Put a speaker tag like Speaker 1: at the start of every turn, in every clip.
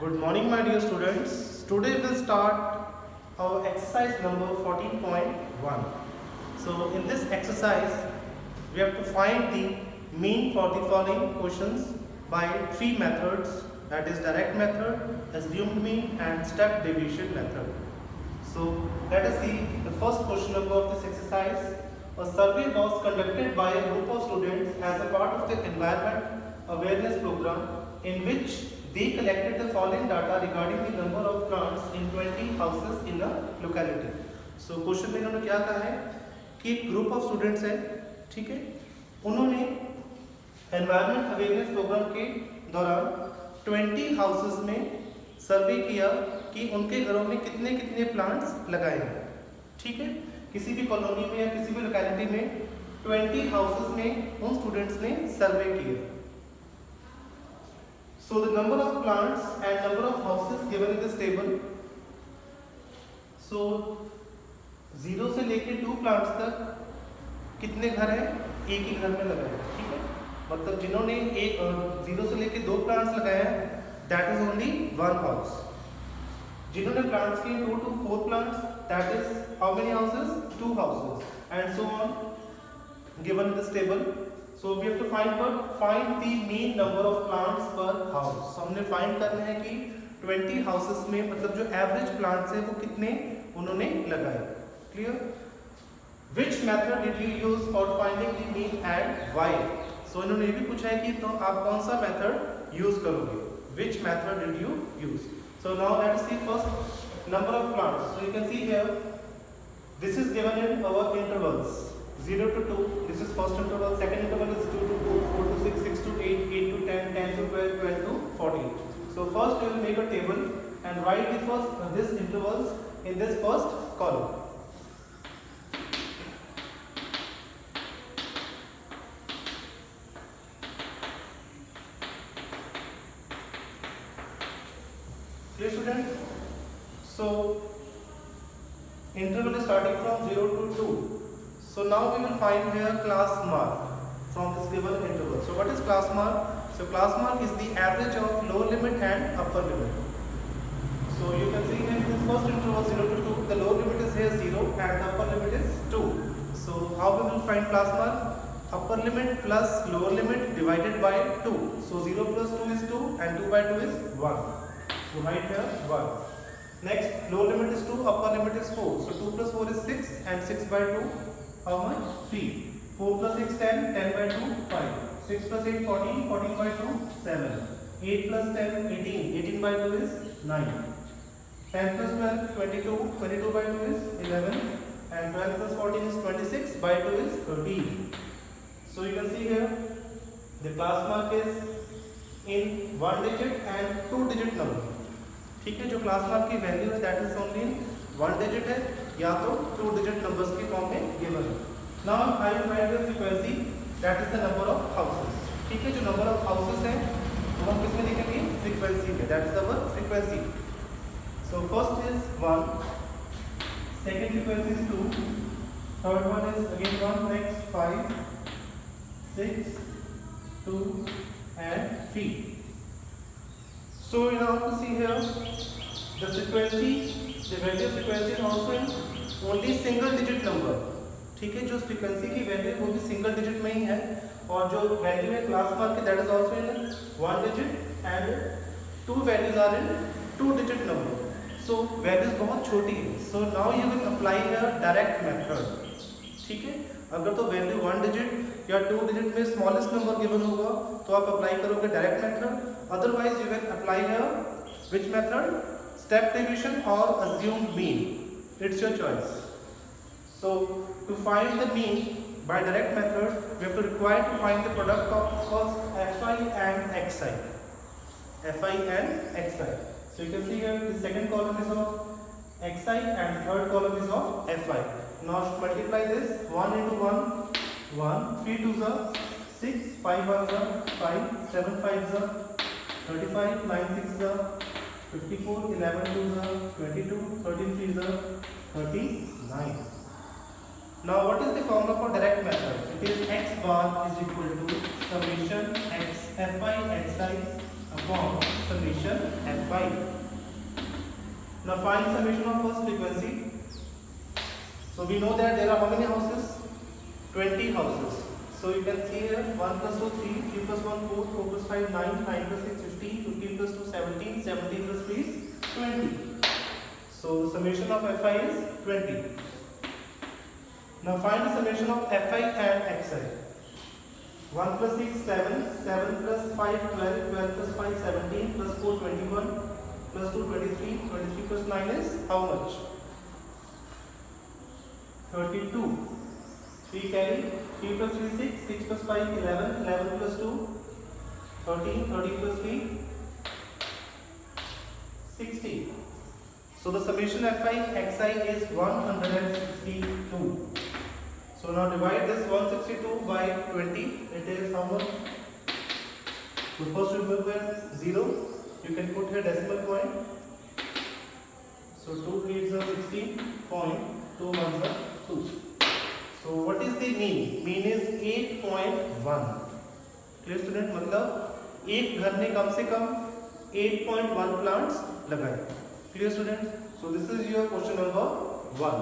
Speaker 1: Good morning, my dear students. Today we'll start our exercise number 14.1. So, in this exercise, we have to find the mean for the following questions by three methods, that is direct method, assumed mean and step deviation method. So, let us see the first question number of this exercise. A survey was conducted by a group of students as a part of the environment awareness program in which they collected the following data regarding the number of plants in 20 houses in a locality. So question में इन्होंने क्या कहा है कि एक group of students है, ठीक है, उन्होंने एनवायरनमेंट अवेयरनेस प्रोग्राम के दौरान 20 हाउसेस में सर्वे किया कि उनके घरों में कितने कितने प्लांट्स लगाए हैं, ठीक है, किसी भी कॉलोनी में या किसी भी लोकेलिटी में 20 हाउसेस में उन स्टूडेंट्स ने सर्वे किया. So the number of plants and number of houses given in this table. So 0 से लेके 2 plants तक कितने घर हैं, एक ही घर में लगाए, ठीक है, मतलब जिन्होंने 0 से लेके 2 plants लगाए हैं, that is only 1 house. जिन्होंने plants किए 2 to 4 plants, that is how many houses? 2 houses, and so on given in this table. So we have to find the mean number of plants per house. So हमने find करना है कि 20 houses में मतलब जो average plants है वो कितने उन्होंने लगाए. Clear? Which method did you use for finding the mean and why? So इन्होंने ये भी पूछा है कि तो आप कौन सा method use करोगे? Which method did you use? So now let us see first number of plants. So you can see here, this is given in our intervals. 0 to 2, this is first interval, second interval is 2 to 4, 4 to 6, 6 to 8, 8 to 10, 10 to 12, 12 to 14. So first we will make a table and write the first this intervals in this first column. Clear, students? So interval is starting from 0 to 2. So now we will find here class mark from this given interval. So what is class mark? So class mark is the average of lower limit and upper limit. So you can see here in this first interval 0 to 2, the lower limit is here 0 and the upper limit is 2. So how we will find class mark? Upper limit plus lower limit divided by 2. So 0 plus 2 is 2 and 2 by 2 is 1. So write here 1. Next, lower limit is 2, upper limit is 4. So 2 plus 4 is 6 and 6 by 2. How much? 3. 4 plus 6, 10, 10 by 2, 5. 6 plus 8, 14, 14 by 2, 7. 8 plus 10, 18, 18 by 2 is 9. 10 plus 12, 22, 22 by 2 is 11. And 12 plus 14 is 26, by 2 is 13. So you can see here, the class mark is in 1 digit and 2 digit number. ठीक है, जो class mark की value है that is only in 1 digit है या तो 2 digit numbers की form में गिवन है. Now I will write the frequency that is the number of houses. ठीक है, जो नंबर ऑफ हाउसेस हैं वो हम किसमें लिखेंगे? फ्रीक्वेंसी में. That is our frequency. So first is 1, second frequency is 2, third one is again 1, next 5, 6, 2 and 3. So you have to see here the frequency, the value of frequency is also in only single digit number. ठीक है, जो frequency की value वो भी single digit में ही है और जो वैल्यू है क्लास मार्क की that is also in 1 digit and 2 values are in 2 digit number. So values बहुत छोटी है. So now you will apply here direct method. ठीक है, अगर तो वैल्यू 1 डिजिट या 2 डिजिट में स्मॉलेस्ट नंबर गिवन होगा तो आप अप्लाई करोगे direct method. Otherwise you can apply here which method? Step division और assumed mean. It's your choice. So to find the mean by direct method, we have to require to find the product of first fi and xi. Fi and xi. So you can see here the second column is of xi and the third column is of fi. Now multiply this 1 into 1, 1, 3 2s are 6, 5 1s are 5, 7 5s are 35, 9 6s are 54, 11 2s are 22, 13 3s are 39. Now what is the formula for direct method? It is x bar is equal to summation x fi xi form summation Fi. Now find summation of first frequency. So we know that there are how many houses? 20 houses. So you can see here 1 plus 2 3, 3 plus 1 4, 4 plus 5 9, 9 plus 6 15, 15 plus 2 17, 17 plus 3 is 20. So summation of Fi is 20. Now find the summation of Fi and Xi. 1 plus 6 7, 7 plus 5 12, 12 plus 5 17, plus 4 21, plus 2 23, 23 plus 9 is how much? 32. 3 carry, 3 plus 3 6, 6 plus 5 11, 11 plus 2 13, 13 plus 3 60. So the summation Fi Xi is 162. So now divide this 162 by 20. It is how much? So first remember 0. You can put here decimal point. So 2 3 are 16. Point 2 1s are 2. So what is the mean? Mean is 8.1. Clear student? मतलब एक घर ने कम से कम 8.1 plants लगाए. Clear student? So this is your question number 1.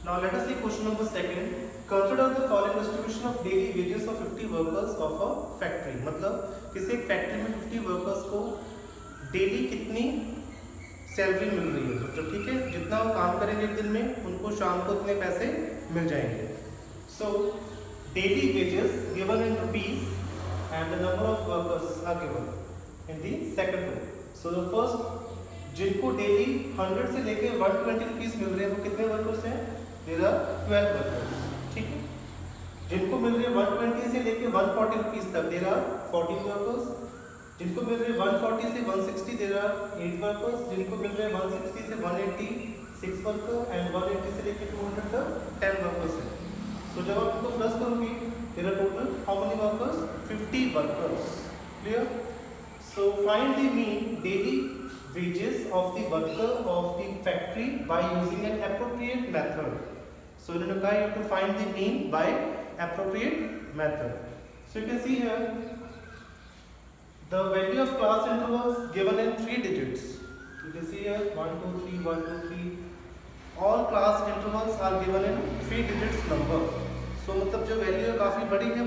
Speaker 1: Now let us see question number 2. Consider the following distribution of daily wages of 50 workers of a factory. मतलब किसी एक factory में 50 वर्कर्स को डेली कितनी सैलरी मिल रही है. तो ठीक है, जितना वो काम करेंगे एक दिन में उनको शाम को इतने पैसे मिल जाएंगे. So daily wages given in rupees and the number of workers are given in the second row. So the first, जिनको डेली 100 से लेके 120 रुपीस मिल रहे हैं वो कितने वर्कर्स हैं? There are 12 workers. ठीक है, जिनको मिल रहे हैं 120 से लेके 140 रुपीस तक there are 14 वर्कर्स. जिनको मिल रहे हैं 140 से 160 there are 8 वर्कर्स. जिनको मिल रहे हैं 160 से 180 6 वर्कर एंड 180 से लेके 200 तक 10 वर्कर्स हैं. तो जब आप इनको प्लस करोगे there are total how many workers? 50 workers. Clear? So find the mean daily wages of the worker of the factory by using an appropriate method. So you have to find the mean by appropriate method. So you can see here the value of class intervals given in 3 digits. You can see here 1 2 3 1 2 3. All class intervals are given in 3 digits number. So मतलब जो value है काफ़ी बड़ी है,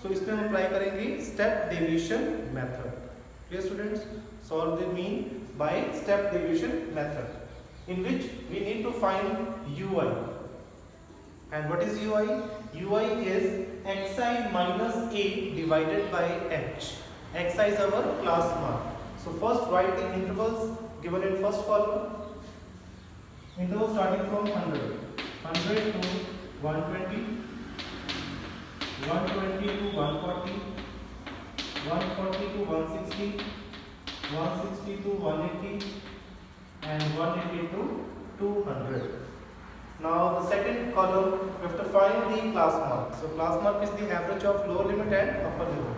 Speaker 1: so इसमें हम apply करेंगे step deviation method. Clear students? Solve the mean by step deviation method, in which we need to find ui. And what is ui? Ui is xi minus a divided by h. Xi is our class mark. So first write the intervals given in first column. Interval starting from 100 to 120, 120 to 140, 140 to 160, 160 to 180, and 180 to 200. Now the second column we have to find the class mark. So class mark is the average of lower limit and upper limit.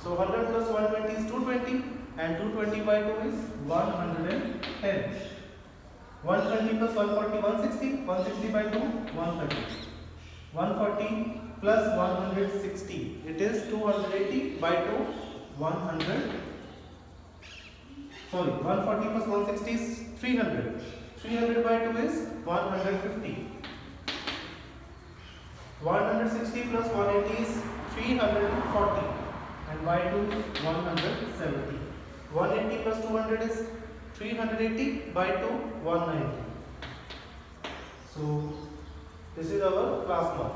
Speaker 1: So 100 plus 120 is 220 and 220 by 2 is 110. 120 plus 140 160, 160 by 2 130. 140 plus 160, it is 280 by 2 100. Sorry, 140 plus 160 is 300. 300 by 2 is 150. 160 plus 180 is 340 and by 2 170. 180 plus 200 is 380 by 2 190. So this is our class mark.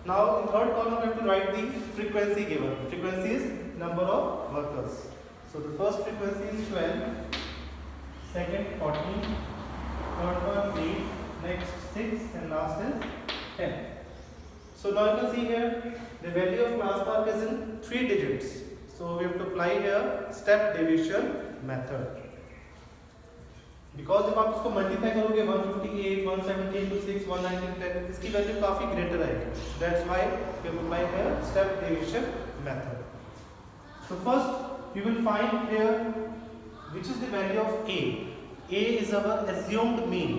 Speaker 1: Now in third column we have to write the frequency given. Frequency is number of workers. So the first frequency is 12, second 14, third one 8, next 6 and last is 10. So now you can see here the value of class mark is in 3 digits. So we have to apply here step deviation method. Because जब आप इसको multiply करोगे 158, 117 to 6, 119, 10 इसकी value काफी greater आएगी. That's why we apply here step deviation method. So first you will find here which is the value of A. A is our assumed mean.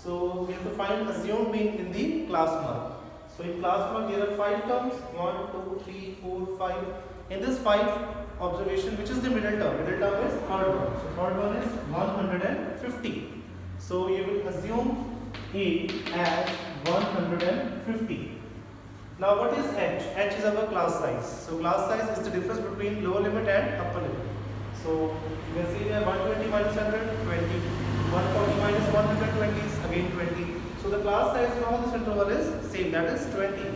Speaker 1: So we have to find assumed mean in the class mark. So So in class mark there are 5 terms, 1, 2, 3, 4, 5. In this 5 observation, which is the middle term? Middle term is third one. So third one is 150. So you will assume A as 150. Now what is h? H is our class size. So class size is the difference between lower limit and upper limit. So you can see here 120 minus 100, 20. 140 minus 120 is again 20. So the class size now of this interval is same, that is 20.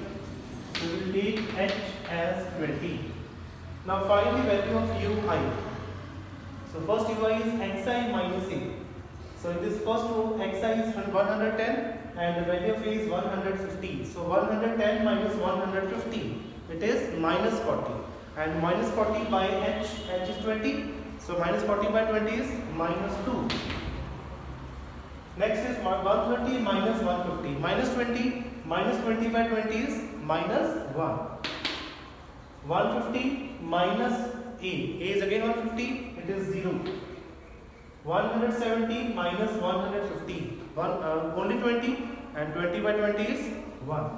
Speaker 1: So we will take h as 20. Now find the value of ui. So first ui is xi minus a. So in this first row xi is 110 and the value of a is 150. So 110 minus 150, it is minus 40. And minus 40 by h is 20. So minus 40 by 20 is minus 2. Next is 130 minus 150. Minus 20 by 20 is minus 1. 150 minus a. A is again 150. It is 0. 170 minus 150. Only 20 and 20 by 20 is 1.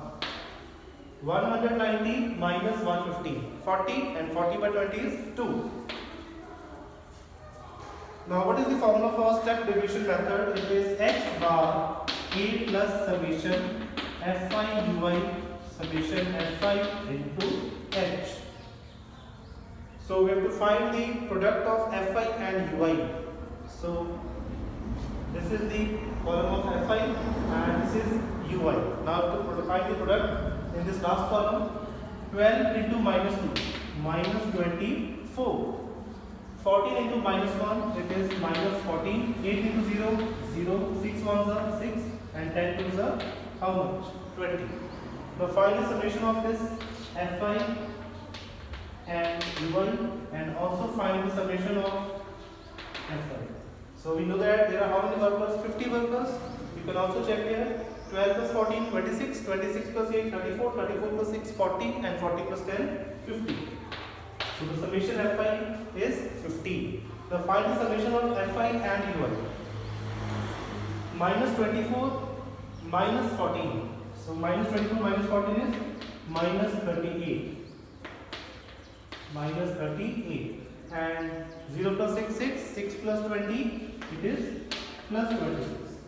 Speaker 1: 190 minus 150. 40 and 40 by 20 is 2. Now what is the formula for step division method? It is x bar a plus summation fi ui summation fi into h. So we have to find the product of fi and ui. So this is the column of fi and this is ui. Now to find the product in this last column, 12 into minus 2 minus 24. 14 into minus 1, it is minus 14. 8 into 0, 0. 6 ones are 6 and 10 twos are how much? 20. Now find the summation of this fi and ui and also find the summation of fi. So we know that there are how many workers? 50 workers. You can also check here. 12 plus 14, 26. 26 plus 8, 34. 34 plus 6, 40. And 40 plus 10, 50. So the summation fi is 15. Now find the summation of fi and ui. Minus 24 minus 14. So minus 24 minus 14 is minus 38. Minus 38. And 0 plus 6, 6. 6 plus 20, it is plus 26.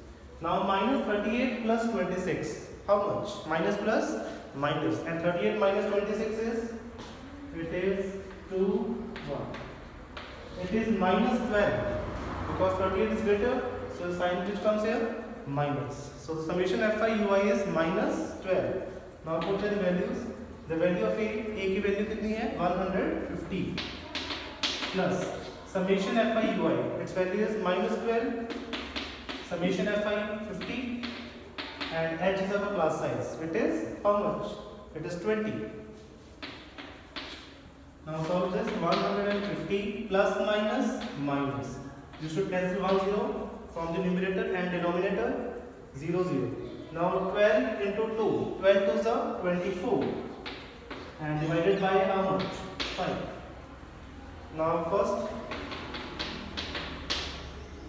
Speaker 1: Now minus 38 plus 26. How much? Minus plus minus. And 38 minus 26 is? It is 2, 1. It is minus 12 because 38 is greater, so the sign which comes here minus. So the summation fi ui is minus 12. Now put the values. The value of a की value कितनी है? 150 plus summation fi ui. Its value is minus 12. Summation fi 50 and h is our class size. It is how much? It is 20. Now solve this. 150 plus minus minus. You should cancel 1 0 from the numerator and denominator. 0 0. Now 12 into 2. 12 2s are 24. And divided by how much? 5. Now first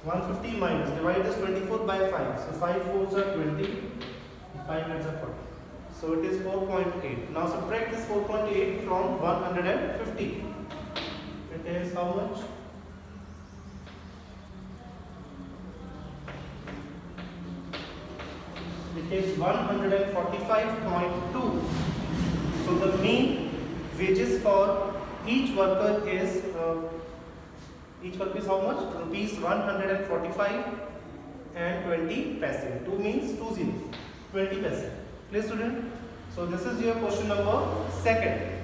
Speaker 1: 150 minus. Divide this 24 by 5. So 5 4s are 20. 5 minutes are 40. So it is 4.8. Now subtract this 4.8 from 150. It is how much? It is 145.2. So the mean wages for each worker is how much? Rupees 145 and 20 paise. 2 means 20. 20 paise. Clear student? So this is your question number 2nd.